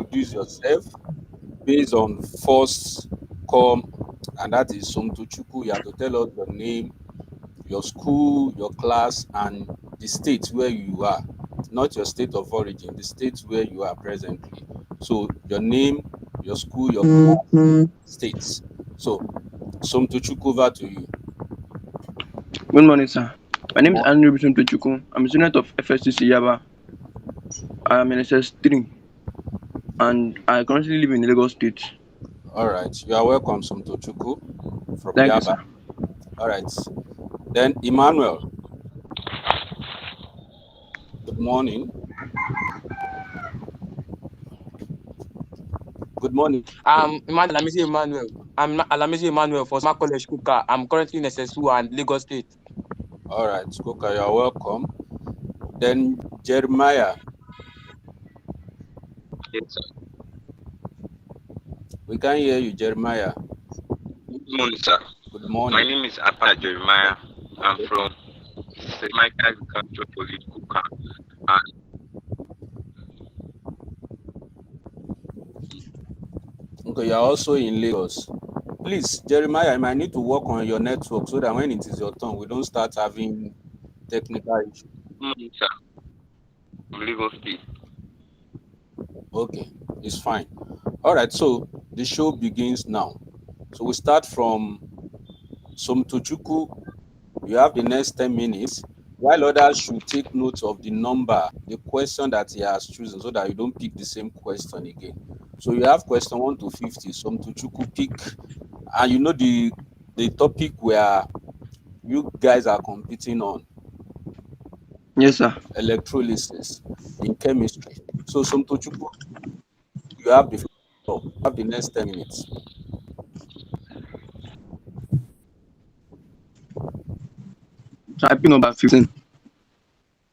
introduce yourself based on first come, and that is Somtochukwu. You have to tell us your name, your school, your class, and the state where you are. Not your state of origin, the state where you are presently. So your name, your school, your class, states. So Somtochukwu, over to you. Good morning, sir. My name is Andrew Bisontochukwu. I'm a student of FSCC Yaba. I'm in SS3 and I currently live in Lagos State. All right. You are welcome, Somtochukwu from Thank you, Yaba. sir. All right. Then Emmanuel. Good morning. Good morning. Emmanuel. I'm Alamisi Emmanuel for Smart College Kuka. I'm currently in SS2 and Lagos State. All right, Kuka, you are welcome. Then Jeremiah. Yes, sir. We can hear you, Jeremiah. Good morning, sir. Good morning. My name is Apa Jeremiah. I'm from St. Michael Agricultural College, Kuka. Okay, you are also in Lagos. Please, Jeremiah, I might need to work on your network so that when it is your turn, we don't start having technical issues. Good morning, sir. From Lagos State. Okay, it's fine. All right, so the show begins now. So we start from Somtochukwu. You have the next 10 minutes, while others should take note of the number, the question that he has chosen, so that you don't pick the same question again. So you have question 1 to 50. Somtochukwu pick, and you know the topic where you guys are competing on. Yes, sir. Electrolysis in chemistry. So Somtochukwu, you have the floor. You have the next 10 minutes. So I pick number 15.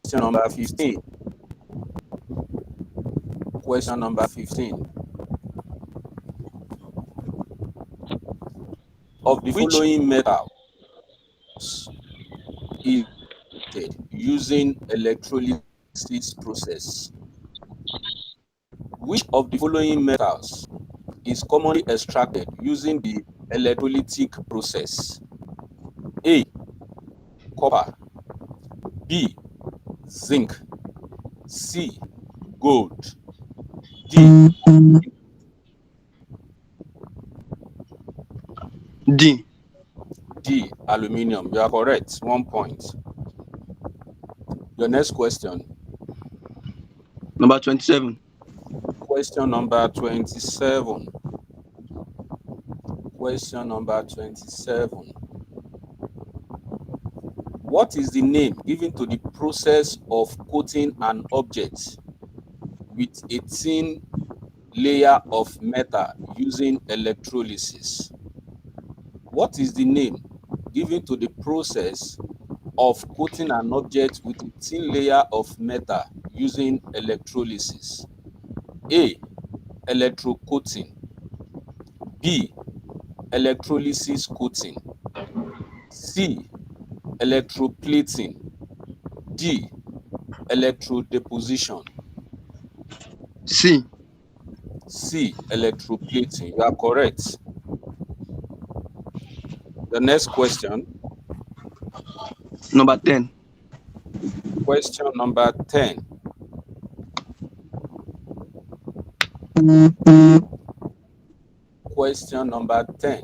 Question number 15. Question number 15. Of the following metals is using electrolysis process? Which of the following metals is commonly extracted using the electrolytic process? A. Copper. B. Zinc. C. Gold. D. D. D. Aluminium. You are correct. 1 point. Your next question. Number 27. Question number 27. Question number 27. What is the name given to the process of coating an object with a thin layer of metal using electrolysis? What is the name given to the process of coating an object with a thin layer of metal using electrolysis? A. Electrocoating. B. Electrolysis coating. C. Electroplating. D. Electrodeposition. C. C. Electroplating. You are correct. The next question. Number 10. Question number 10. Question number 10.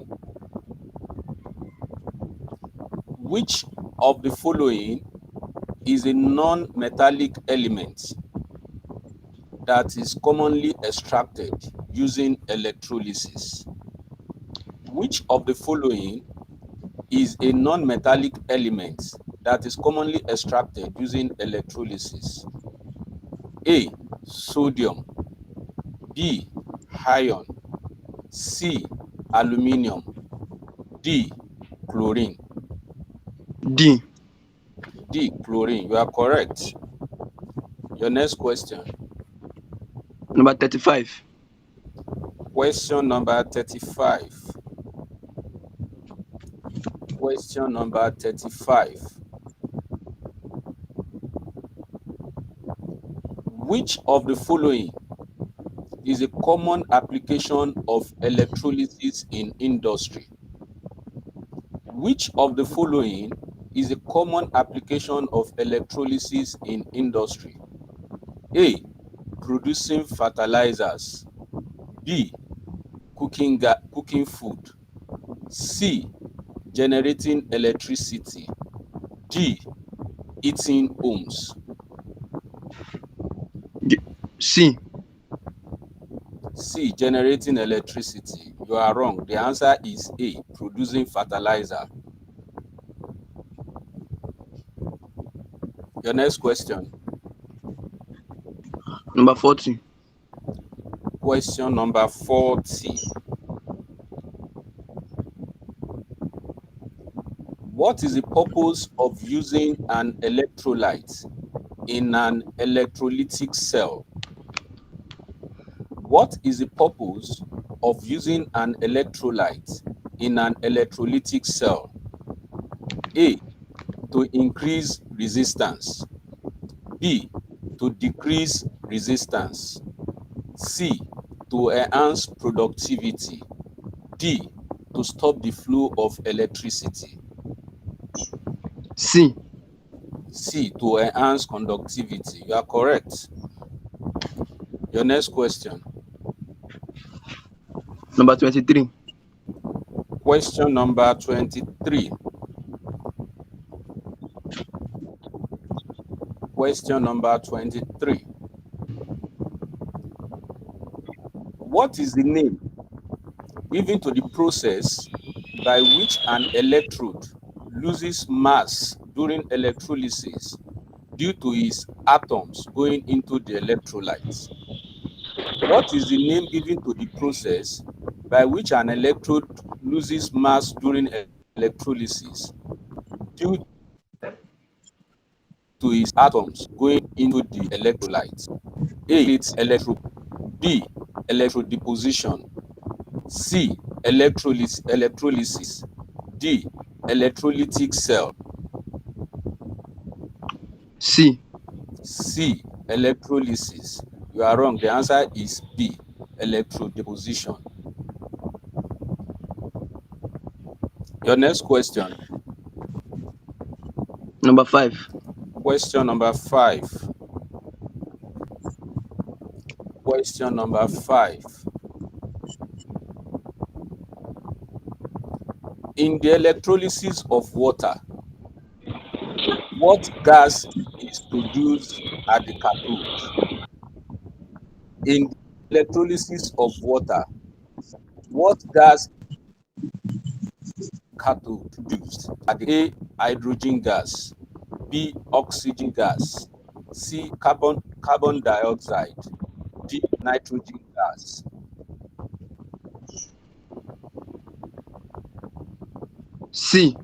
Which of the following is a non-metallic element that is commonly extracted using electrolysis? Which of the following is a non-metallic element that is commonly extracted using electrolysis? A. Sodium. B. Iron. C. Aluminium. D. Chlorine. D. D. Chlorine. You are correct. Your next question. Number 35. Question number 35. Question number 35. Which of the following is a common application of electrolysis in industry? Which of the following is a common application of electrolysis in industry? A. Producing fertilizers. B. Cooking food. C. Generating electricity. D. Heating homes. C. C. Generating electricity. You are wrong. The answer is A. Producing fertilizer. Your next question. Number 40. Question number 40. What is the purpose of using an electrolyte in an electrolytic cell? What is the purpose of using an electrolyte in an electrolytic cell? A. To increase resistance. B. To decrease resistance. C. To enhance productivity. D. To stop the flow of electricity. C. C. To enhance conductivity. You are correct. Your next question. Number 23. Question number 23. Question number 23. What is the name given to the process by which an electrode loses mass during electrolysis due to its atoms going into the electrolytes? What is the name given to the process by which an electrode loses mass during electrolysis due to its atoms going into the electrolytes? A. It's B. Electrodeposition. C. Electrolysis. D. Electrolytic cell. C. C. Electrolysis. You are wrong. The answer is B. Electrodeposition. Your next question. Number 5. Question number 5. Question number 5. In the electrolysis of water, what gas is produced at the cathode? In the electrolysis of water, what gas cathode produced? At the A. Hydrogen gas. B. Oxygen gas. C. Carbon dioxide. D. Nitrogen gas. C.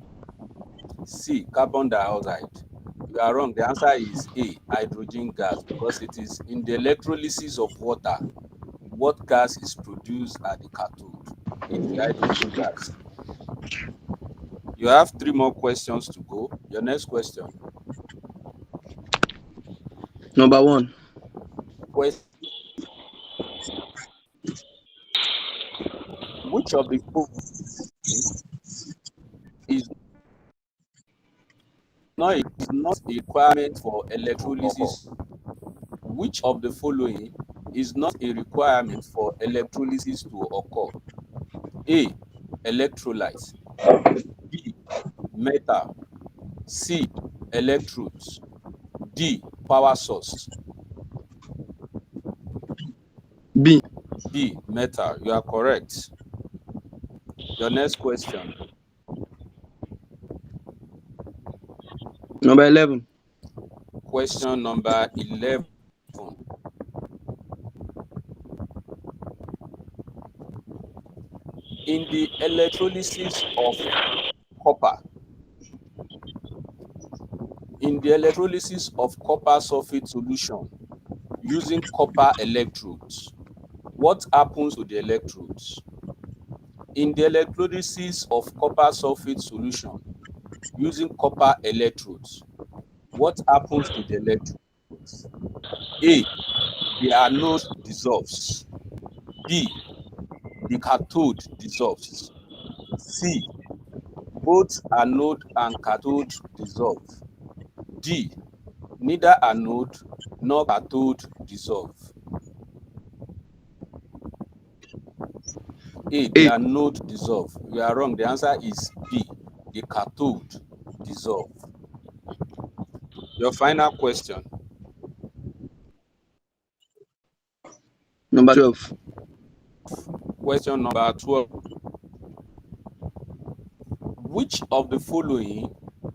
C. Carbon dioxide. You are wrong. The answer is A. Hydrogen gas, because it is in the electrolysis of water what gas is produced at the cathode. It's the hydrogen gas. You have 3 more questions to go. Your next question. Number 1. Question. Which of the following is not a requirement for electrolysis? Which of the following is not a requirement for electrolysis to occur? A. Electrolytes. B. Metal. C. Electrodes. D. Power source. B. B. Metal. You are correct. Your next question. Number 11. Question number 11. In the electrolysis of copper, copper sulfate solution using copper electrodes, what happens to the electrodes? In the electrolysis of copper sulfate solution using copper electrodes, what happens to the electrodes? A. The anode dissolves. B. The cathode dissolves. C. Both anode and cathode dissolve. D. Neither anode nor cathode dissolve. A. The A. anode dissolve. You are wrong. The answer is B. The cathode dissolve. Your final question. Number 12. Question number 12. Which of the following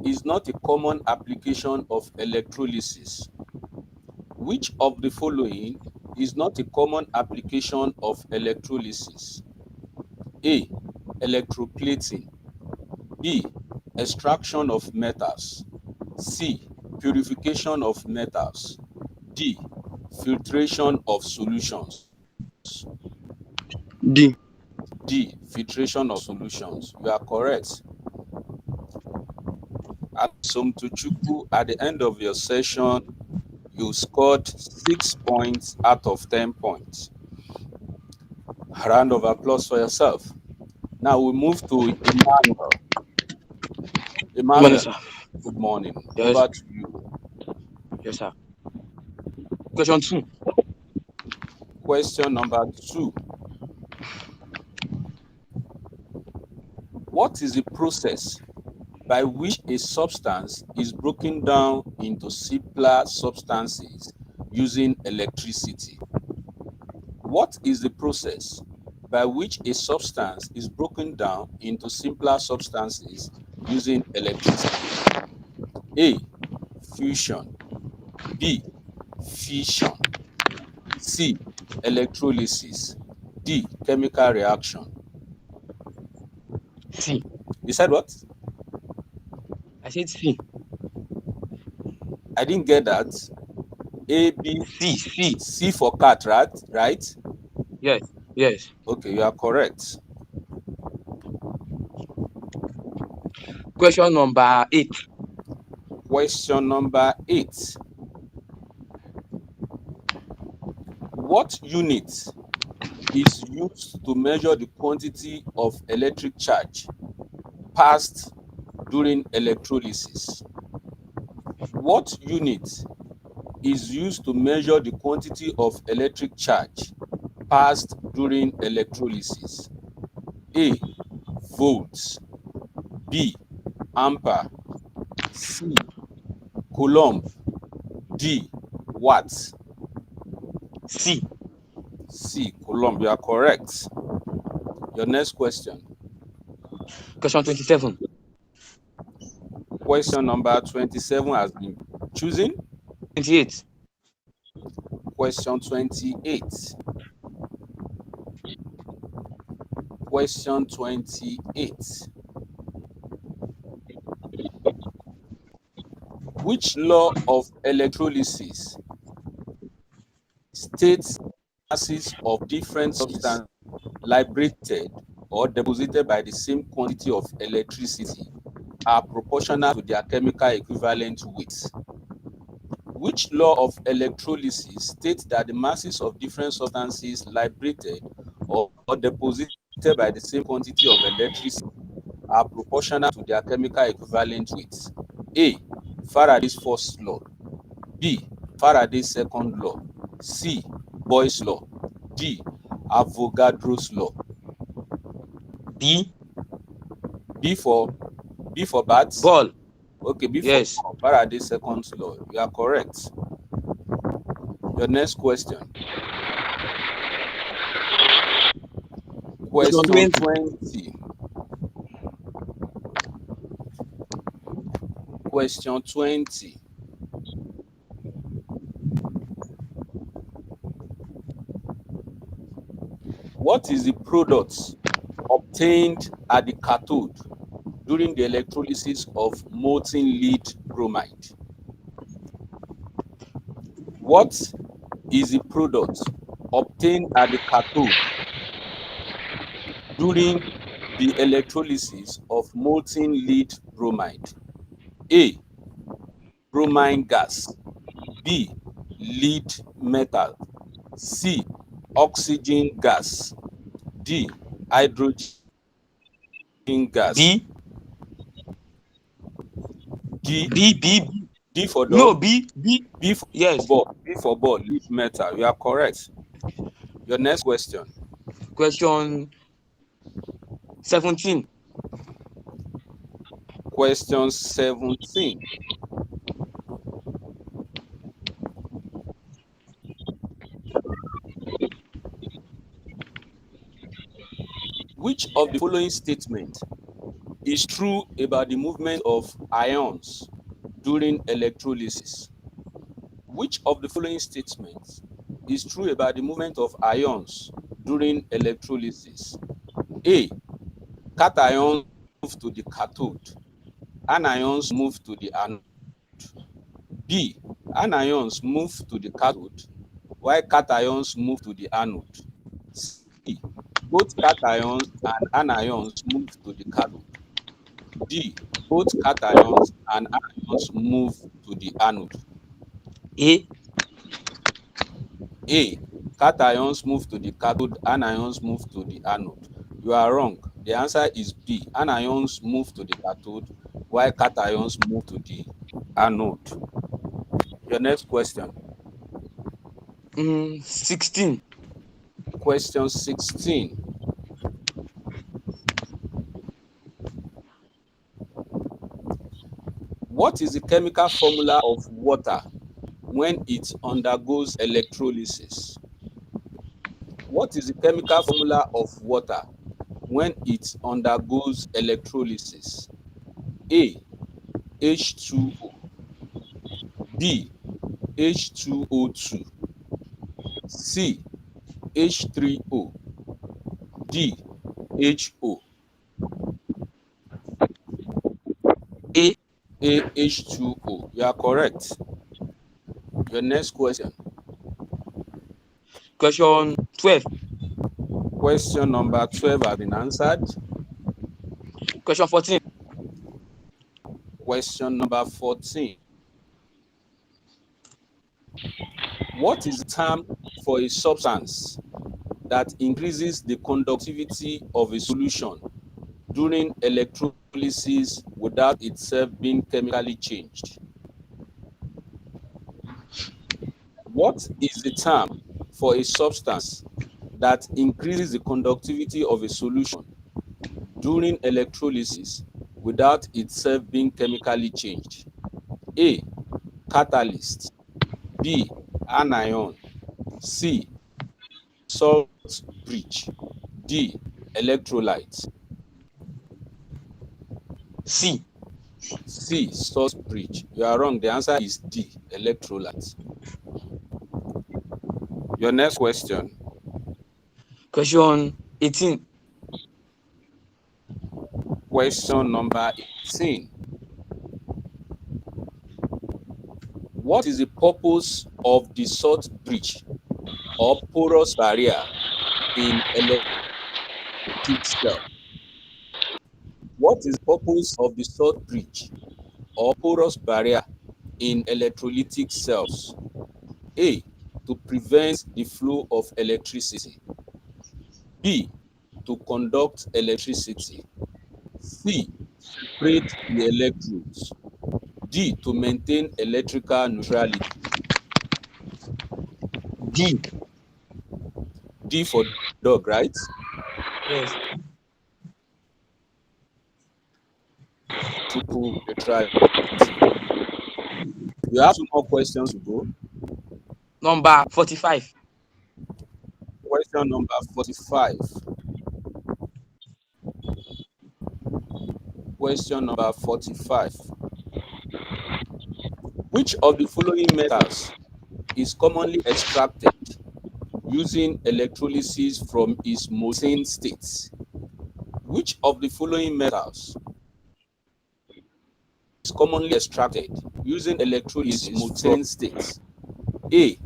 is not a common application of electrolysis? Which of the following is not a common application of electrolysis? A. Electroplating. B. Extraction of metals. C. Purification of metals. D. Filtration of solutions. D. D. Filtration of solutions. You are correct. Asomtuchukwu, at the end of your session, you scored 6 points out of 10 points. A round of applause for yourself. Now we move to Emmanuel. Good morning, sir. Good morning. Yes. Over to you. Yes, sir. Question 2. Question number 2. What is the process by which a substance is broken down into simpler substances using electricity? What is the process by which a substance is broken down into simpler substances using electricity? A. Fusion. B. Fission. C. Electrolysis. D. Chemical reaction. C. You said what? I said C. I didn't get that. A, B, C. C for cat, right? Right? Yes. Okay, you are correct. Question number 8. Question number 8. What unit is used to measure the quantity of electric charge passed during electrolysis? What unit is used to measure the quantity of electric charge passed during electrolysis? A. Volts. B. Ampere. C. Coulomb. D. Watts. C. Coulomb. You are correct. Your next question. Question 27. Question number 27 has been chosen. 28. Question 28. Question 28. Which law of electrolysis states masses of different substances liberated or deposited by the same quantity of electricity are proportional to their chemical equivalent weights? Which law of electrolysis states that the masses of different substances liberated or deposited by the same quantity of electricity are proportional to their chemical equivalent weights? A. Faraday's first law. B. Faraday's second law. C. Boyle's law. D. Avogadro's law. D. B for bats. Ball. Okay, B Yes. for Faraday's second law. You are correct. Your next question. Question 20. Question 20. What is the product obtained at the cathode during the electrolysis of molten lead bromide? What is the product obtained at the cathode during the electrolysis of molten lead bromide? A. Bromine gas. B. Lead metal. C. oxygen gas. D, hydrogen gas. B. D, B. D for No, dog. B. B for Yes. ball. B for ball. Lead metal. You are correct. Your next question. Question 17. Question 17. Which of the following statement is true about the movement of ions during electrolysis? Which of the following statements is true about the movement of ions during electrolysis? A. Cations move to the cathode. Anions move to the anode. B. Anions move to the cathode, while cations move to the anode. C. Both cations and anions move to the cathode. D. Both cations and anions move to the anode. A. A. Cations move to the cathode, anions move to the anode. You are wrong. The answer is B. Anions move to the cathode, while cations move to the anode. Your next question. 16. Question 16. What is the chemical formula of water when it undergoes electrolysis? What is the chemical formula of water when it undergoes electrolysis? A. H2O. B. H2O2. C. H3O. D. HO. A. A. H2O. You are correct. Your next question. Question 12. Question number 12 has been answered. Question 14. Question number 14. What is the term for a substance that increases the conductivity of a solution during electrolysis without itself being chemically changed? What is the term for a substance that increases the conductivity of a solution during electrolysis without itself being chemically changed? A. Catalyst. B. Anion. C. Salt bridge. D. Electrolyte. C. C. Salt bridge. You are wrong. The answer is D. Electrolyte. Your next question. Question 18. Question number 18. What is the purpose of the salt bridge or porous barrier in electric cell? What is the purpose of the salt bridge or porous barrier in electrolytic cells? A. To prevent the flow of electricity. B. To conduct electricity. C. Separate the electrodes. D. To maintain electrical neutrality. D. D for dog, right? Yes. Electrical neutrality. You have 2 more questions to go. Number 45. Question number 45. Question number 45. Which of the following metals is commonly extracted using electrolysis from its molten states? Which of the following metals is commonly extracted using electrolysis from molten states? A.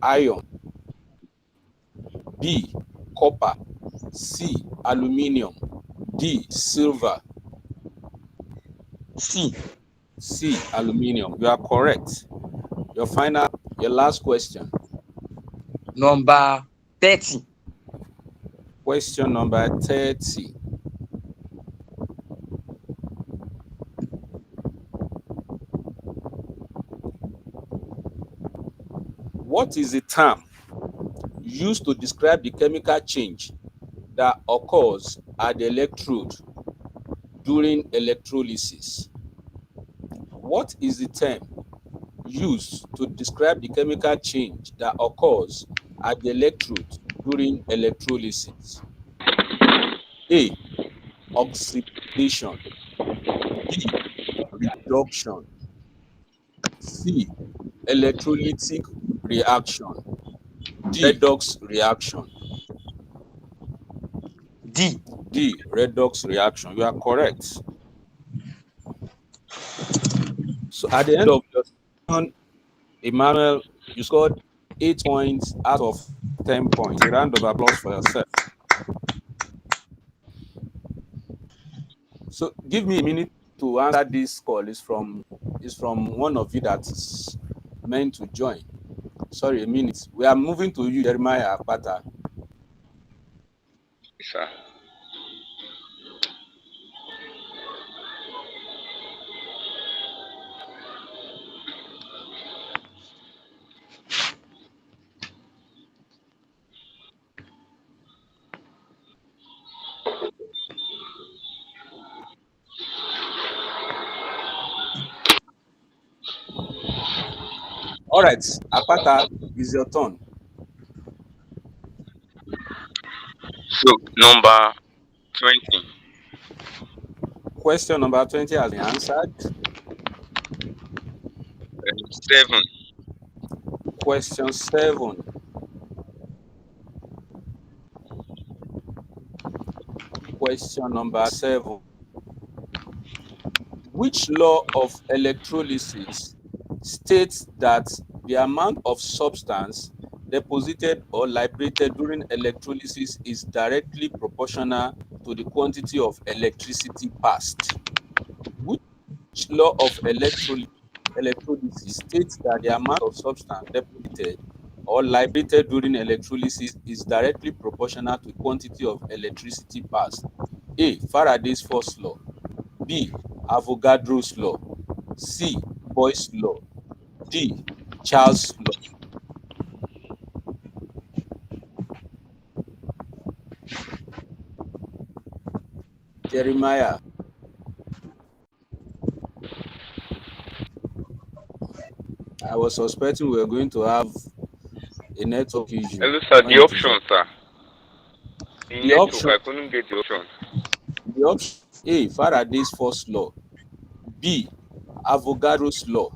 Iron. B. Copper. C. Aluminium. D. Silver. C. C. Aluminium. You are correct. Your last question. Number 30. Question number 30. What is the term used to describe the chemical change that occurs at the electrode during electrolysis? What is the term used to describe the chemical change that occurs at the electrode during electrolysis? A. Oxidation. B. Reduction. C. Electrolytic reaction. D. Redox reaction. D. D. Redox reaction. You are correct. So at the end of your session, Emmanuel, you scored 8 points out of 10 points. A round of applause for yourself. So give me a minute to answer this call. It's from one of you that is meant to join. Sorry, a minute. We are moving to you, Jeremiah Akpata. Sir. All right, Akpata, it's your turn. So number 20. Question number 20 has been answered. 7. Question 7. Question number 7. Which law of electrolysis states that the amount of substance deposited or liberated during electrolysis is directly proportional to the quantity of electricity passed? Which law of electrolysis states that the amount of substance deposited or liberated during electrolysis is directly proportional to the quantity of electricity passed? A. Faraday's first law. B. Avogadro's law. C. Boyle's law. D. Charles' law. Jeremiah. I was suspecting we were going to have a network issue. Hello, sir. When The it is option, sir. The the network, option, I couldn't get the option. the option A. Faraday's first law. B. Avogadro's law.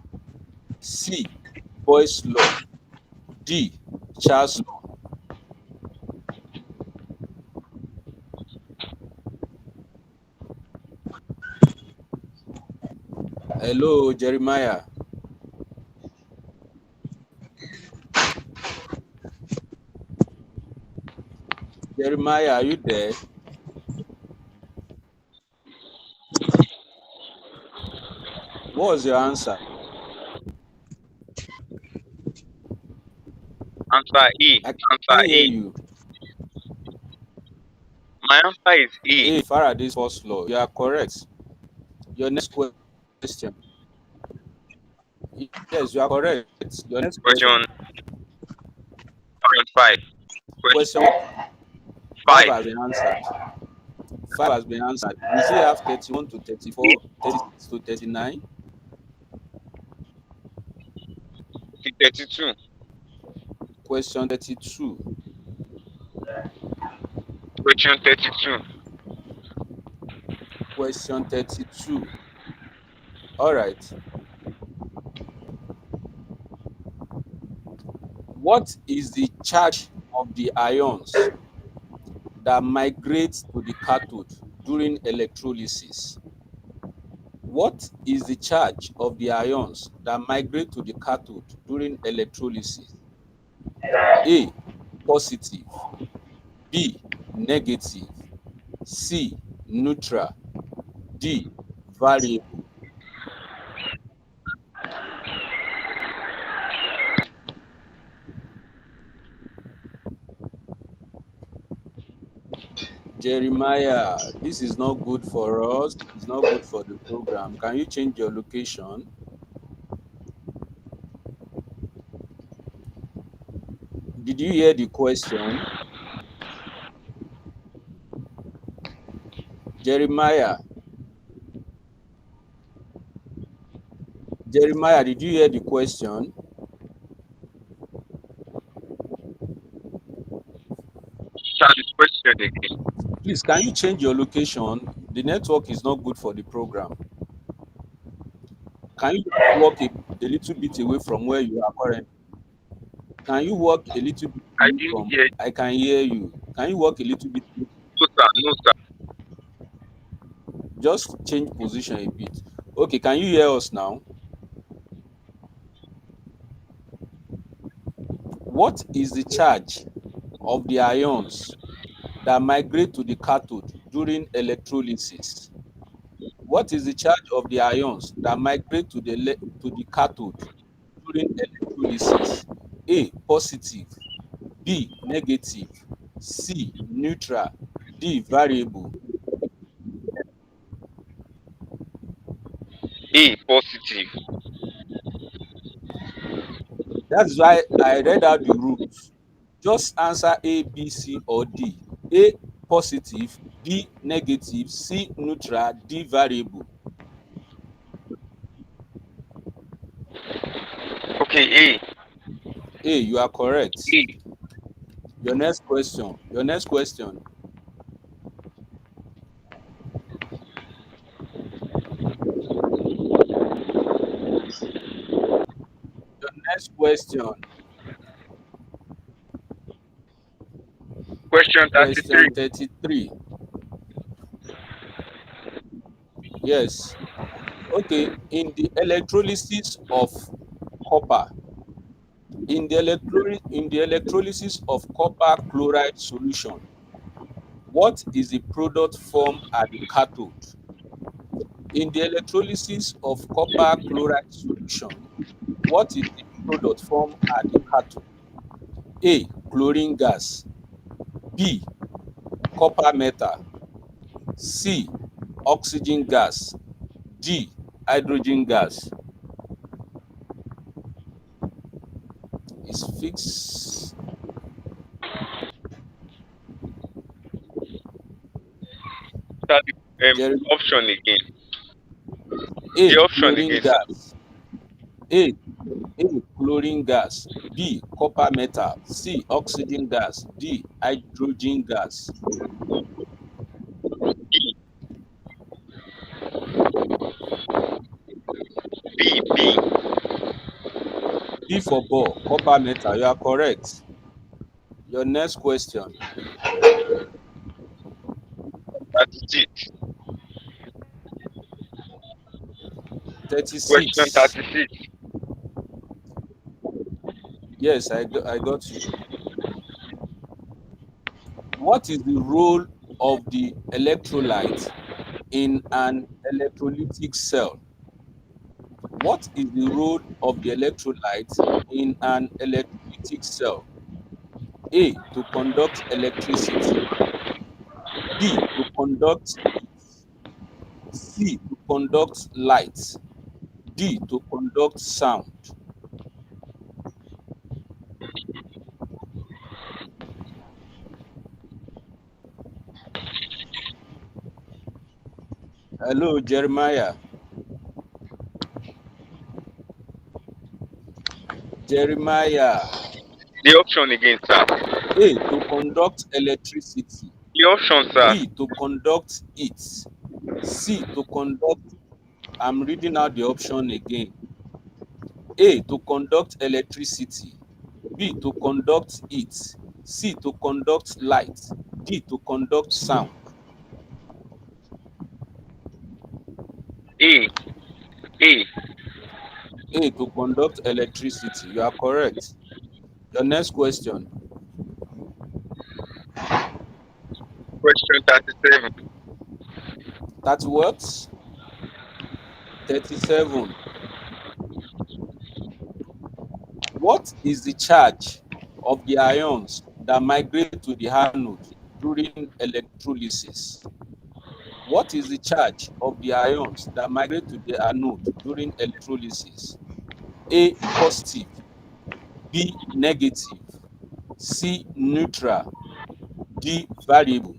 C. Boyle's law. D. Charles' law. Hello, Jeremiah. Jeremiah, are you there? What was your answer? Answer E. I Answer can't hear E. you. My answer is E. A. Faraday's first law. You are correct. Your next question. Yes, you are correct. Your next question. Question 5. Question Question 5 5 has been answered. 5 has been answered. We still have 31 to 34, 36 to 39. 32. Question 32. Question 32. Question 32. All right. What is the charge of the ions that migrate to the cathode during electrolysis? What is the charge of the ions that migrate to the cathode during electrolysis? A. Positive. B. Negative. C. Neutral. D. Variable. Jeremiah, this is not good for us. It's not good for the program. Can you change your location? Did you hear the question? Jeremiah, Jeremiah, did you hear the question? Sir, the question again. Please, can you change your location? The network is not good for the program. Can you just walk a little bit away from where you are currently? Can you walk a little bit I away didn't from? hear. I can hear you. Can you walk a little bit? No, sir. No, sir. Just change position a bit. Okay, can you hear us now? What is the charge of the ions that migrate to the cathode during electrolysis? What is the charge of the ions that migrate to the cathode during electrolysis? A positive, B negative, C neutral, D variable. A positive. That's why I read out the rules. Just answer A, B, C, or D. A positive, B negative, C neutral, D variable. Okay, A. A, you are correct. A. Your next question. Your next question. Your next question. Question 33. Question 33. Yes. Okay. Copper, in the electrolysis of copper chloride solution, what is the product formed at the cathode? In the electrolysis of copper chloride solution, what is the product formed at the cathode? A. Chlorine gas. B. Copper metal. C. Oxygen gas. D. Hydrogen gas. Is fixed. Sir, Jeremy. the option again. A. The option Chlorine again, sir. gas. A. A. Chlorine gas. B. Copper metal. C. Oxygen gas. D. Hydrogen gas. B. B. B for ball. Copper metal. You are correct. Your next question. 36. Question 36. 36. Yes, I got you. What is the role of the electrolyte in an electrolytic cell? What is the role of the electrolyte in an electrolytic cell? A. To conduct electricity. B. To conduct heat. C. To conduct light. D. To conduct sound. Hello, Jeremiah. Jeremiah. The option again, sir. A. To conduct electricity. The option, sir. B. To conduct heat. C. To conduct. I'm reading out the option again. A. To conduct electricity. B. To conduct heat. C. To conduct light. D. To conduct sound. A. A. A. To conduct electricity. You are correct. Your next question. Question 37. That's what? 37. What is the charge of the ions that migrate to the anode during electrolysis? What is the charge of the ions that migrate to the anode during electrolysis? A positive, B negative, C neutral, D variable.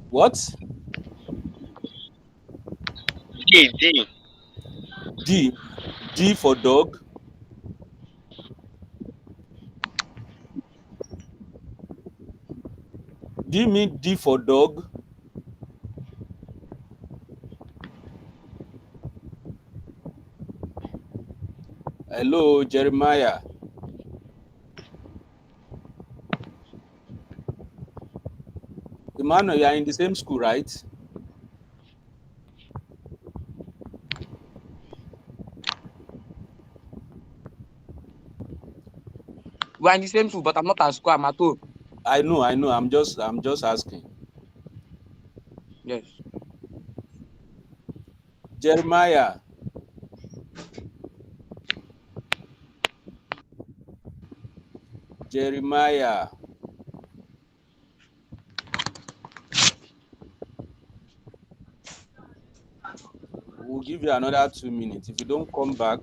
What? D. D. D for dog. Do you mean D for dog? Hello, Jeremiah. Emmanuel, you are in the same school, right? We are in the same school, but I'm not at school. I'm at home. I know. I'm just asking. Yes. Jeremiah. Jeremiah. We'll give you another 2 minutes. If you don't come back,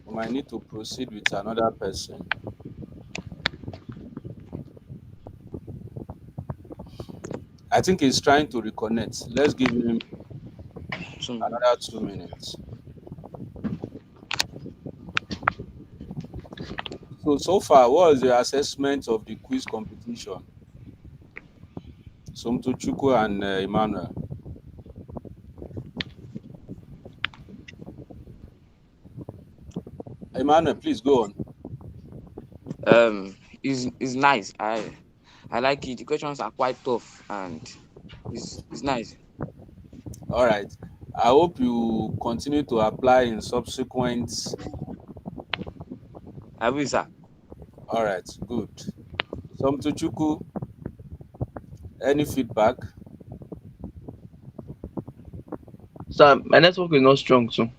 we might need to proceed with another person. I think he's trying to reconnect. Let's give him another 2 minutes. So far, what was your assessment of the quiz competition? Somtochukwu and Emmanuel. Emmanuel, please go on. Is nice. I like it. The questions are quite tough and it's nice. All right. I hope you continue to apply in subsequent. I will, sir. All right, good. Somtochukwu, any feedback? Sir, my network is not strong, so.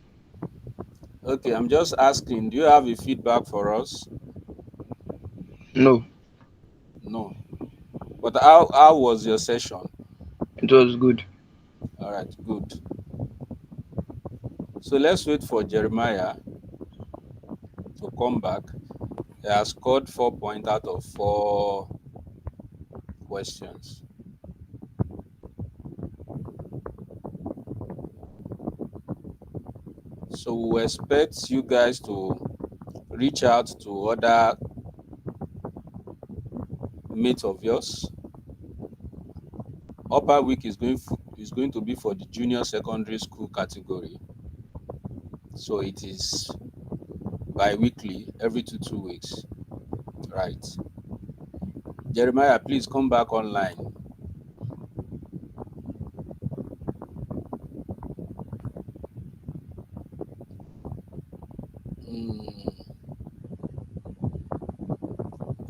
Okay, I'm just asking, do you have a feedback for us? No, No. But how was your session? it was good. All right, good. So let's wait for Jeremiah to come back. He has scored 4 points out of 4 questions. So we expect you guys to reach out to other mates of yours. Upper week is going to be for the junior secondary school category. So it is bi-weekly, every 2 weeks. Right. Jeremiah, please come back online.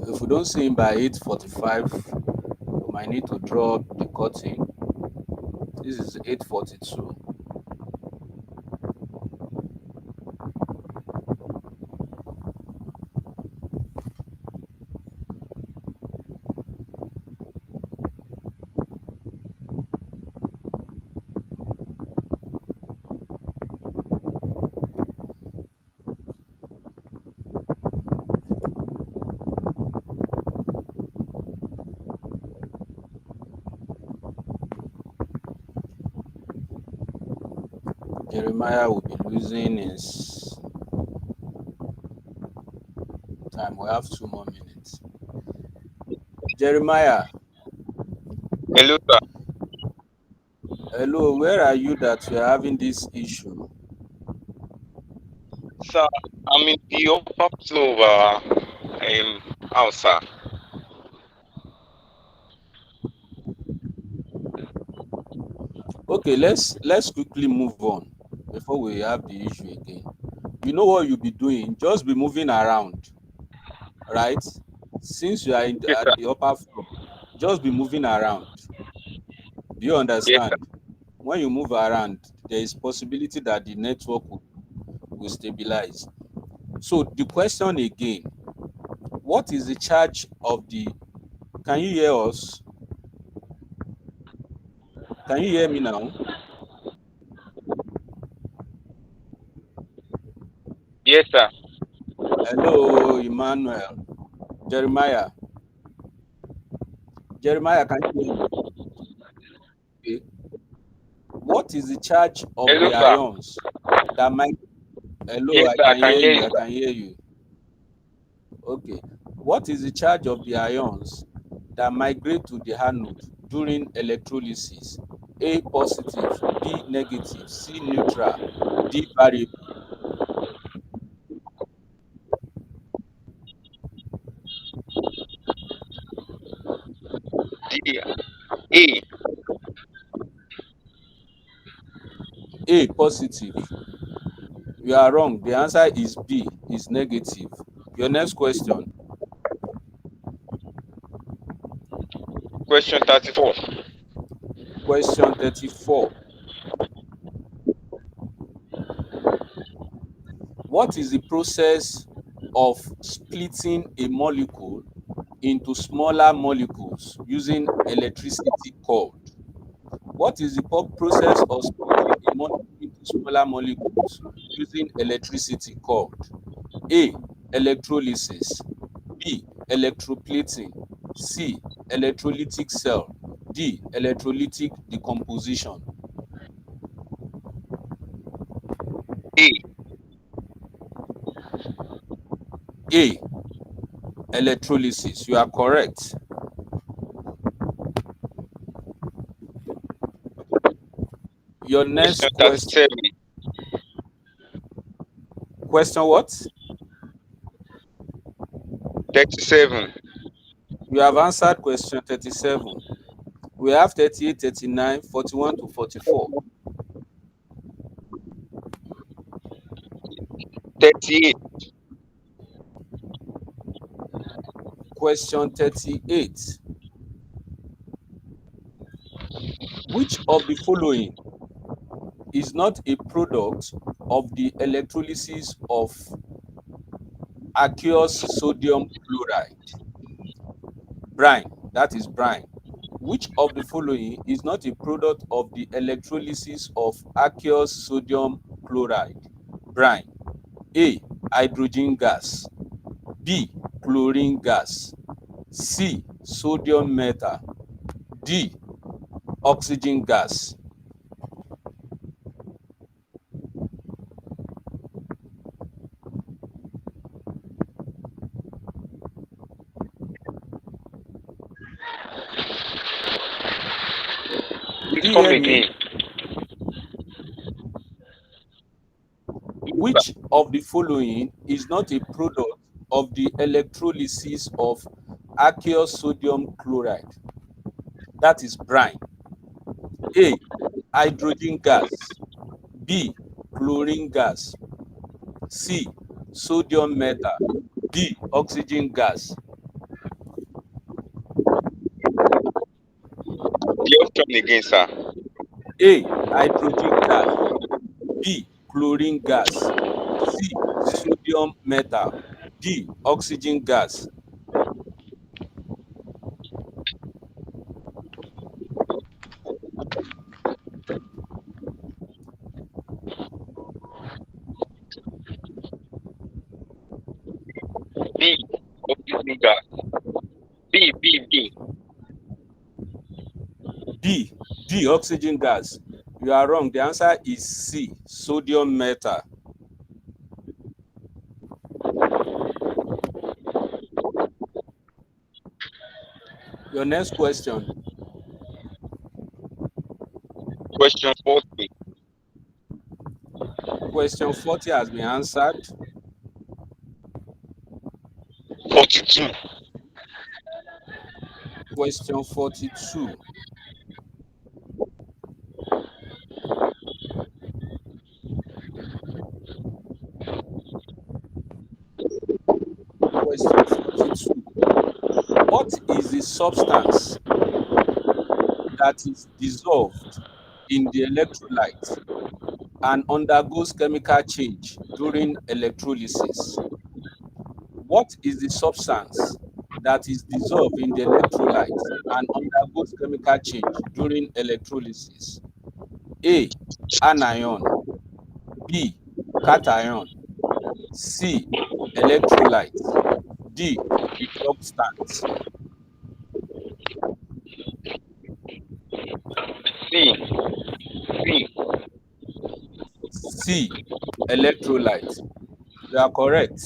If we don't see him by 8:45, we might need to draw the curtain. This is 8:42. Jeremiah will be losing his time. We have 2 more minutes. Jeremiah, Hello, sir. hello, where are you that you're having this issue? Sir, I'm in the upper floor of house, sir. Okay, let's quickly move on before we have the issue again. You know what you'll be doing? Just be moving around, right? Since you are Yes, at sir. the upper floor, just be moving around. Do you Yes, sir. understand? When you move around, there is possibility that the network will stabilize. So the question again, what is the charge of the, can you hear us? Can you hear me now? Yes, sir. Hello, Emmanuel. Jeremiah. Jeremiah, can you hear me? Okay. What is the charge of Hello, the sir. ions that might, hello, Yes, I sir. I can can hear hear you, you, I sir. can hear you. Okay. What is the charge of the ions that migrate to the anode during electrolysis? A positive, B negative, C neutral, D variable. D A. A positive. You are wrong. The answer is B, is negative. Your next question. Question 34. Question 34. What is the process of splitting a molecule into smaller molecules using electricity called? What is the process of splitting a molecule into smaller molecules using electricity called? A. Electrolysis. B. Electroplating. C. Electrolytic cell. D. Electrolytic decomposition. A. A. Electrolysis. You are correct. Your Question next question. 37. Question what? 37. You have answered question 37. We have 38, 39, 41 to 44. 38. Question 38. Which of the following is not a product of the electrolysis of aqueous sodium chloride? Brine, that is brine. Which of the following is not a product of the electrolysis of aqueous sodium chloride? Brine. A. Hydrogen gas. B. Chlorine gas. C. Sodium metal. D. Oxygen gas. Please Do you come hear again. me? Which of the following is not a product of the electrolysis of aqueous sodium chloride? That is brine. A. Hydrogen gas. B. Chlorine gas. C. Sodium metal. D. Oxygen gas. The option again, sir. A. Hydrogen gas. B. Chlorine gas. C. Sodium metal. D. Oxygen gas. B. Oxygen gas. B. B. D. Oxygen gas. You are wrong. The answer is C. Sodium metal. Your next question. Question 40. Question 40 has been answered. 42. Question 42. Question 42. What is the substance that is dissolved in the electrolyte and undergoes chemical change during electrolysis? What is the substance that is dissolved in the electrolyte and undergoes chemical change during electrolysis? A. Anion. B. Cation. C. Electrolyte. D. Reductant. C. C. C. Electrolyte. You are correct.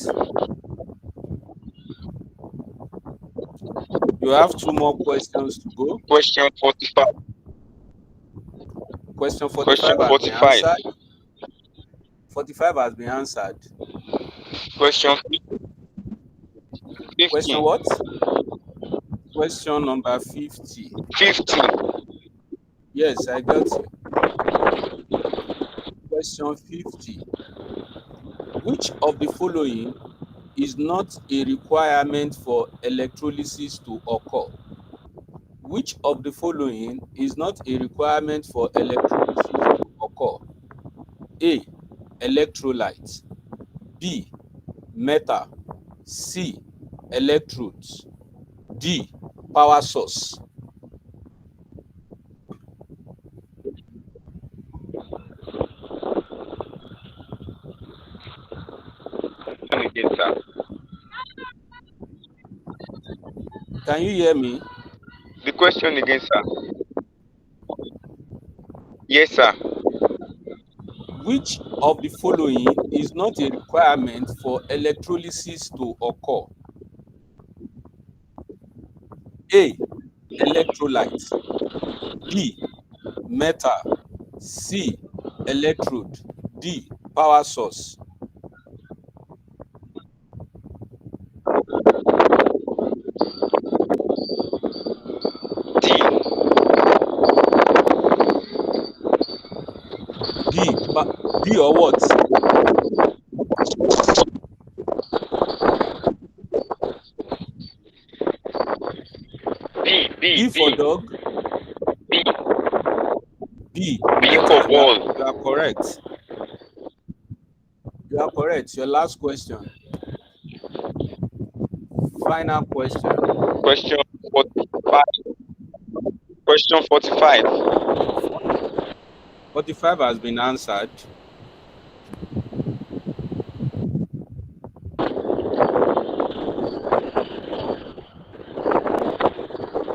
You have two more questions to go. Question 45. Question Question 45 has been 45. answered. 45 has been answered. Question Question 50. what? Question number 50. 50. Yes, I got you. Question 50. Which of the following is not a requirement for electrolysis to occur? Which of the following is not a requirement for electrolysis to occur? A. Electrolyte. B. Metal. C. Electrodes. D. Power source. Question again, sir. Can you hear me? The question again, sir. Yes, sir. Which of the following is not a requirement for electrolysis to occur? A. Electrolyte. B. Metal. C. Electrode. D. Power source. D. D. D or what? B. B. B for B. dog. B. B. B for Metal. ball. You are correct. You are correct. Your last question. Final question. Question 45. Question 45. 45 has been answered.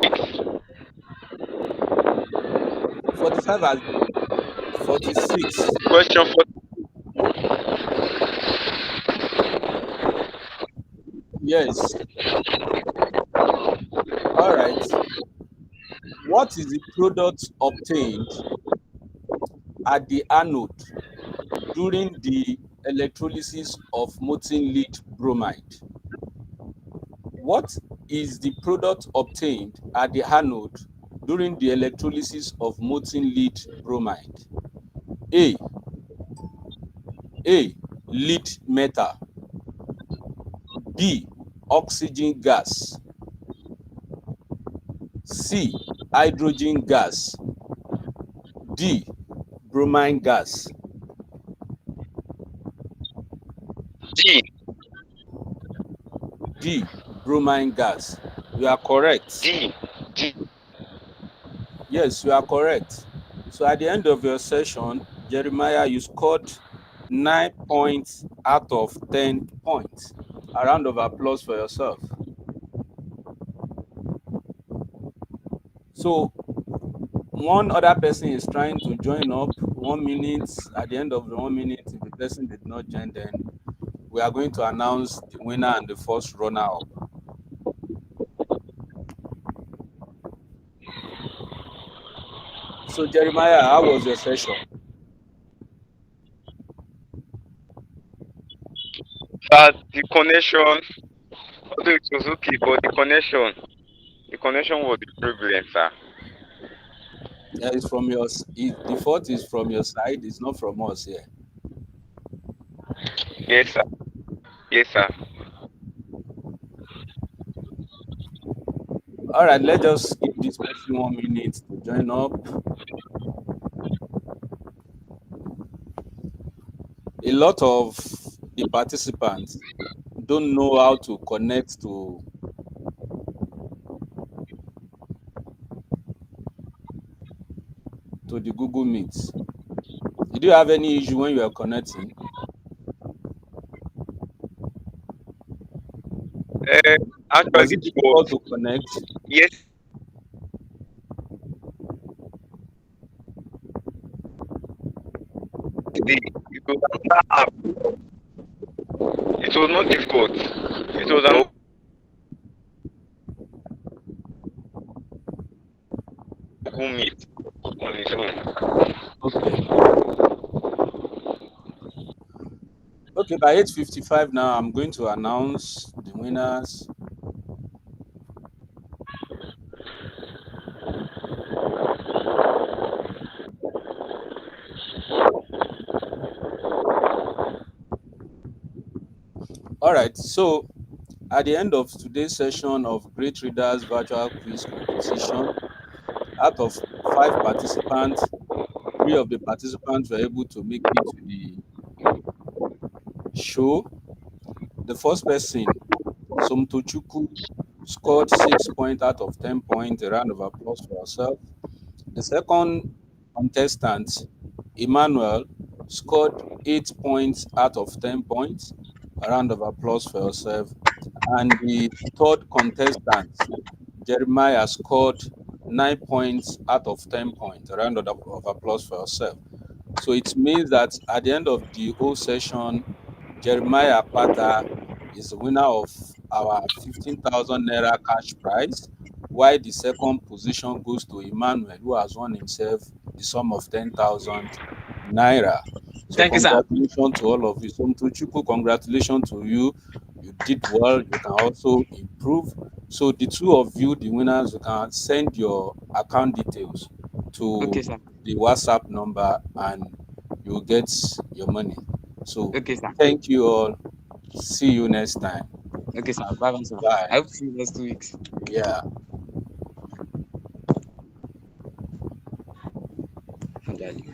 Six. 45 has 46. Question 40. Yes. All right. What is the product obtained at the anode during the electrolysis of molten lead bromide? What is the product obtained at the anode during the electrolysis of molten lead bromide? A. A. Lead metal. B. Oxygen gas. C. Hydrogen gas. D. Bromine gas. D. D. Bromine gas. You are correct. D. D. Yes, you are correct. So at the end of your session, Jeremiah, you scored 9 points out of 10 points. A round of applause for yourself. So one other person is trying to join up. 1 minute. At the end of the 1 minute, if the person did not join, then we are going to announce the winner and the first runner-up. So Jeremiah, how was your session? Sir, the connection, although it was okay, but the connection was the problem, sir. It's from your. The fault is from your side. It's not from us here. Yes, sir. Yes, sir. All right, let's just give this person 1 minute to join up. a lot of the participants don't know how to connect to the Google Meet. Did you have any issue when you were connecting? Was Actually, it it was difficult to connect? yesterday. It was another app. It was not difficult. It was an Google Meet on its own. Okay. Okay, by 8:55 now, I'm going to announce the winners. All right, so at the end of today's session of Great Readers Virtual Quiz Competition, out of 5 participants, 3 of the participants were able to make it to the show. The first person, Somtochukwu, scored 6 points out of 10 points. A round of applause for herself. The second contestant, Emmanuel, scored 8 points out of 10 points. A round of applause for yourself. And the third contestant, Jeremiah, scored 9 points out of 10 points. A round of applause for yourself. So it means that at the end of the whole session, Jeremiah Pata is the winner of our 15,000 naira cash prize, while the second position goes to Emmanuel, who has won himself the sum of 10,000 naira. So Thank you, sir. congratulations to all of you. So Mtuchuku, congratulations to you. You did well. You can also improve. So the two of you, the winners, you can send your account details Okay, to sir. the WhatsApp number and you'll get your money. So Okay, sir. thank you all. See you next time. Okay, sir. Bye, bye, sir. Bye. I hope to see you next 2 weeks. Yeah. Finally.